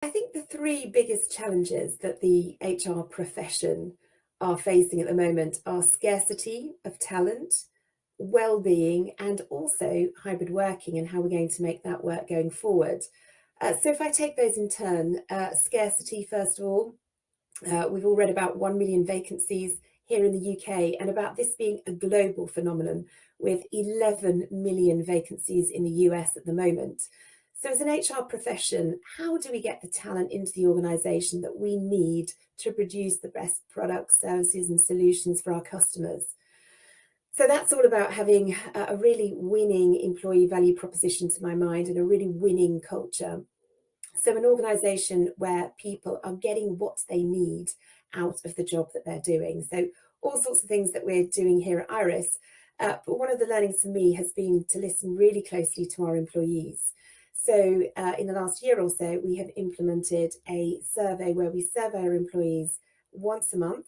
I think the three biggest challenges that the HR profession are facing at the moment are scarcity of talent, well-being, and also hybrid working and how we're going to make that work going forward. So if I take those in turn, scarcity, first of all, we've all read about 1 million vacancies here in the UK and about this being a global phenomenon with 11 million vacancies in the US at the moment. So as an HR profession, how do we get the talent into the organisation that we need to produce the best products, services and solutions for our customers? So that's all about having a really winning employee value proposition to my mind and a really winning culture. So an organisation where people are getting what they need out of the job that they're doing. So all sorts of things that we're doing here at Iris. But one of the learnings for me has been to listen really closely to our employees. So in the last year or so, we have implemented a survey where we survey our employees once a month,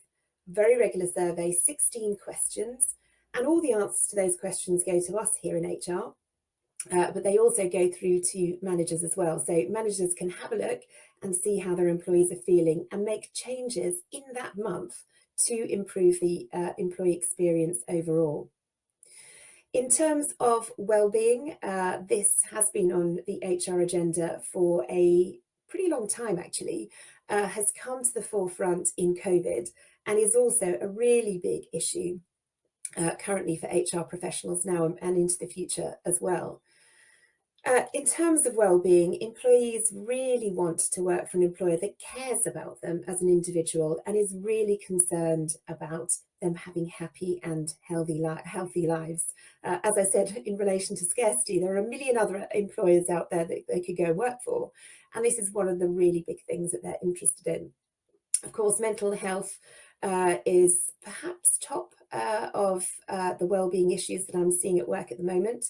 very regular survey, 16 questions. And all the answers to those questions go to us here in HR. But they also go through to managers as well. So managers can have a look and see how their employees are feeling and make changes in that month to improve the employee experience overall. In terms of well-being, this has been on the HR agenda for a pretty long time actually, has come to the forefront in COVID and is also a really big issue currently for HR professionals now and into the future as well. In terms of well-being, employees really want to work for an employer that cares about them as an individual and is really concerned about them having happy and healthy lives. As I said, in relation to scarcity, there are a million other employers out there that they could go and work for. And this is one of the really big things that they're interested in. Of course, mental health is perhaps top of the well-being issues that I'm seeing at work at the moment.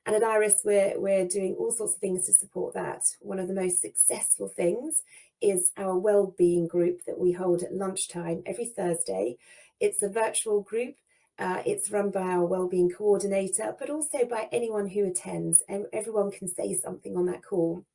And at Iris, we're doing all sorts of things to support that. One of the most successful things is our Wellbeing group that we hold at lunchtime every Thursday. It's a virtual group. It's run by our Wellbeing coordinator, but also by anyone who attends, and everyone can say something on that call.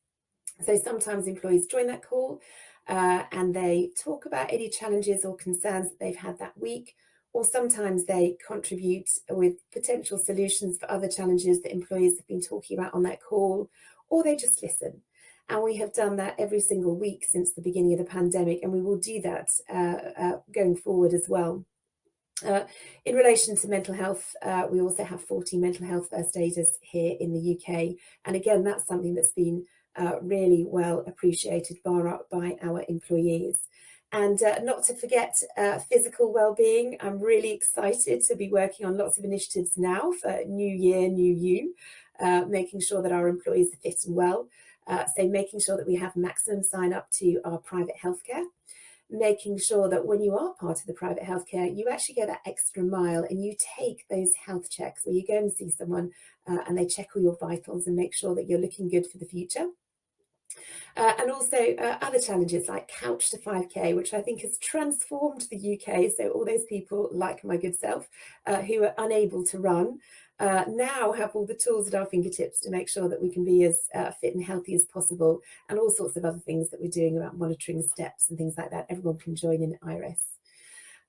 So sometimes employees join that call and they talk about any challenges or concerns that they've had that week, or sometimes they contribute with potential solutions for other challenges that employees have been talking about on that call, or they just listen. And we have done that every single week since the beginning of the pandemic, and we will do that going forward as well. In relation to mental health, we also have 40 mental health first aiders here in the UK. And again, that's something that's been really well appreciated by our employees. And not to forget physical well-being. I'm really excited to be working on lots of initiatives now for New Year, New You, making sure that our employees are fit and well. So making sure that we have maximum sign up to our private healthcare, making sure that when you are part of the private healthcare, you actually go that extra mile and you take those health checks where you go and see someone and they check all your vitals and make sure that you're looking good for the future. And also other challenges like Couch to 5K, which I think has transformed the UK. So all those people like my good self who are unable to run now have all the tools at our fingertips to make sure that we can be as fit and healthy as possible, and all sorts of other things that we're doing about monitoring steps and things like that. Everyone can join in Iris.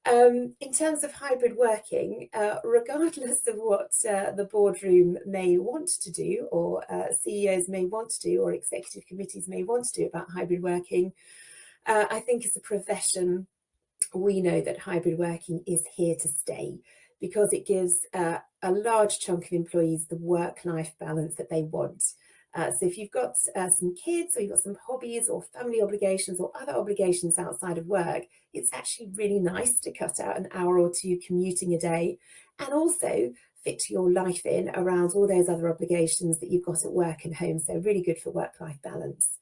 In terms of hybrid working, regardless of what the boardroom may want to do, or CEOs may want to do, or executive committees may want to do about hybrid working, I think as a profession, we know that hybrid working is here to stay because it gives a large chunk of employees the work-life balance that they want. So if you've got some kids, or you've got some hobbies or family obligations or other obligations outside of work, it's actually really nice to cut out an hour or two commuting a day and also fit your life in around all those other obligations that you've got at work and home. So really good for work-life balance.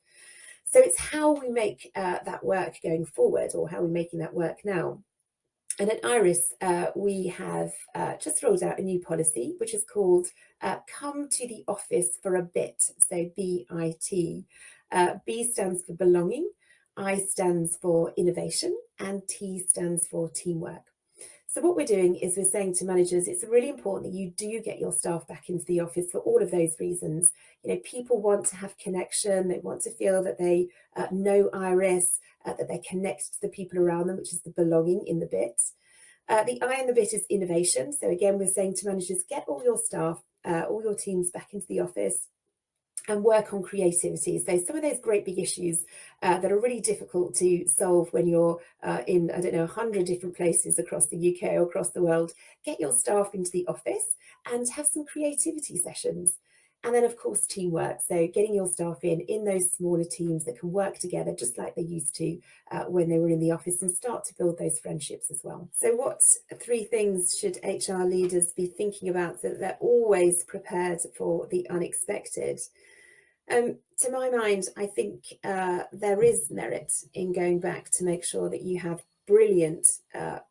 So it's how we make that work going forward, or how we're making that work now. And at Iris, we have just rolled out a new policy, which is called Come to the Office for a Bit, so BIT. B stands for belonging, I stands for innovation, and T stands for teamwork. So what we're doing is we're saying to managers, it's really important that you do get your staff back into the office for all of those reasons. You know, people want to have connection. They want to feel that they know Iris, that they're connected to the people around them, which is the belonging in the bit. The I in the bit is innovation. So again, we're saying to managers, get all your staff, all your teams back into the office and work on creativity. So some of those great big issues that are really difficult to solve when you're in, I don't know, 100 different places across the UK or across the world, get your staff into the office and have some creativity sessions. And then, of course, teamwork. So getting your staff in those smaller teams that can work together just like they used to when they were in the office, and start to build those friendships as well. So what 3 things should HR leaders be thinking about so that they're always prepared for the unexpected? To my mind, I think there is merit in going back to make sure that you have brilliant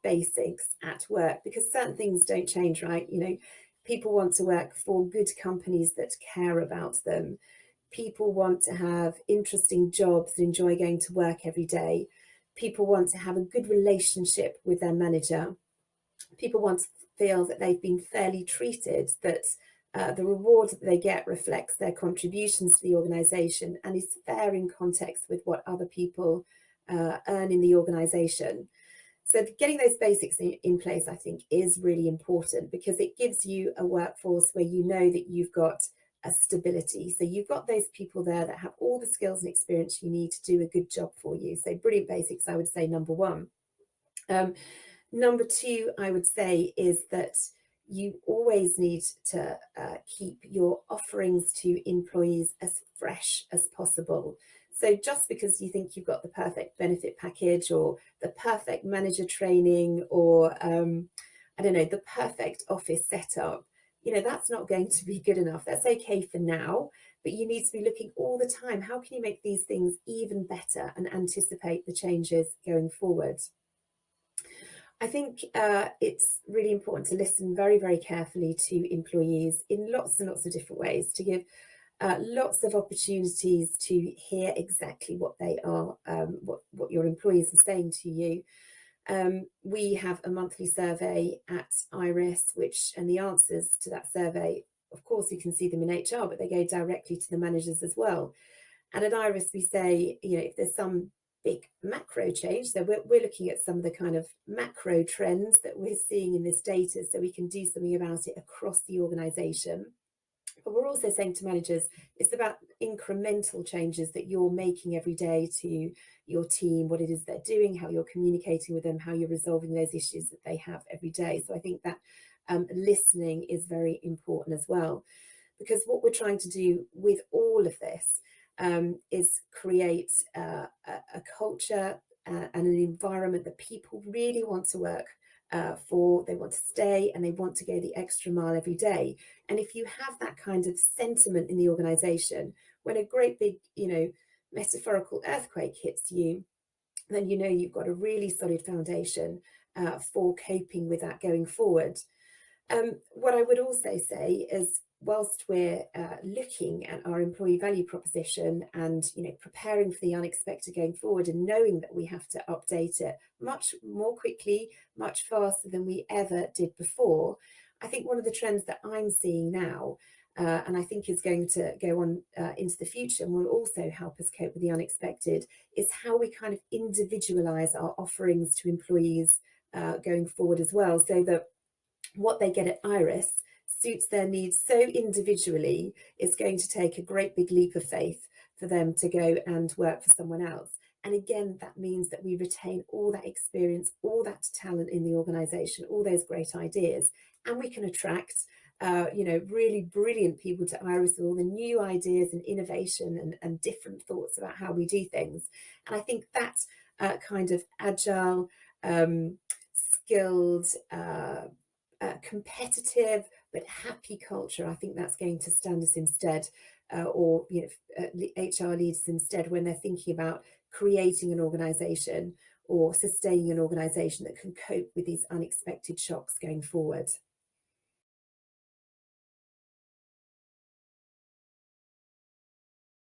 basics at work, because certain things don't change, right? You know, people want to work for good companies that care about them. People want to have interesting jobs and enjoy going to work every day. People want to have a good relationship with their manager. People want to feel that they've been fairly treated, that the reward that they get reflects their contributions to the organisation and is fair in context with what other people earn in the organisation. So getting those basics in place, I think, is really important, because it gives you a workforce where you know that you've got a stability. So you've got those people there that have all the skills and experience you need to do a good job for you. So brilliant basics, I would say, number 1. Number 2, I would say, is that you always need to keep your offerings to employees as fresh as possible. So just because you think you've got the perfect benefit package or the perfect manager training or, I don't know, the perfect office setup, you know, that's not going to be good enough. That's okay for now, but you need to be looking all the time. How can you make these things even better and anticipate the changes going forward? I think it's really important to listen very, very carefully to employees in lots and lots of different ways, to give lots of opportunities to hear exactly what they are, what your employees are saying to you. We have a monthly survey at Iris, and the answers to that survey, of course, you can see them in HR, but they go directly to the managers as well. And at Iris, we say, you know, if there's some big macro change, so we're looking at some of the kind of macro trends that we're seeing in this data, so we can do something about it across the organisation. But we're also saying to managers, it's about incremental changes that you're making every day to your team, what it is they're doing, how you're communicating with them, how you're resolving those issues that they have every day. So I think that listening is very important as well, because what we're trying to do with all of this is create a culture and an environment that people really want to work for. They want to stay and they want to go the extra mile every day. And if you have that kind of sentiment in the organisation, when a great big, you know, metaphorical earthquake hits you, then you know you've got a really solid foundation for coping with that going forward. What I would also say is, whilst we're looking at our employee value proposition and, you know, preparing for the unexpected going forward and knowing that we have to update it much more quickly, much faster than we ever did before, I think one of the trends that I'm seeing now, and I think is going to go on into the future and will also help us cope with the unexpected, is how we kind of individualize our offerings to employees going forward as well, so that what they get at Iris suits their needs so individually, it's going to take a great big leap of faith for them to go and work for someone else. And again, that means that we retain all that experience, all that talent in the organisation, all those great ideas, and we can attract you know, really brilliant people to Iris with all the new ideas and innovation and different thoughts about how we do things. And I think that kind of agile, skilled, competitive but happy culture, I think that's going to stand us instead, or, you know, HR leaders instead, when they're thinking about creating an organisation or sustaining an organisation that can cope with these unexpected shocks going forward.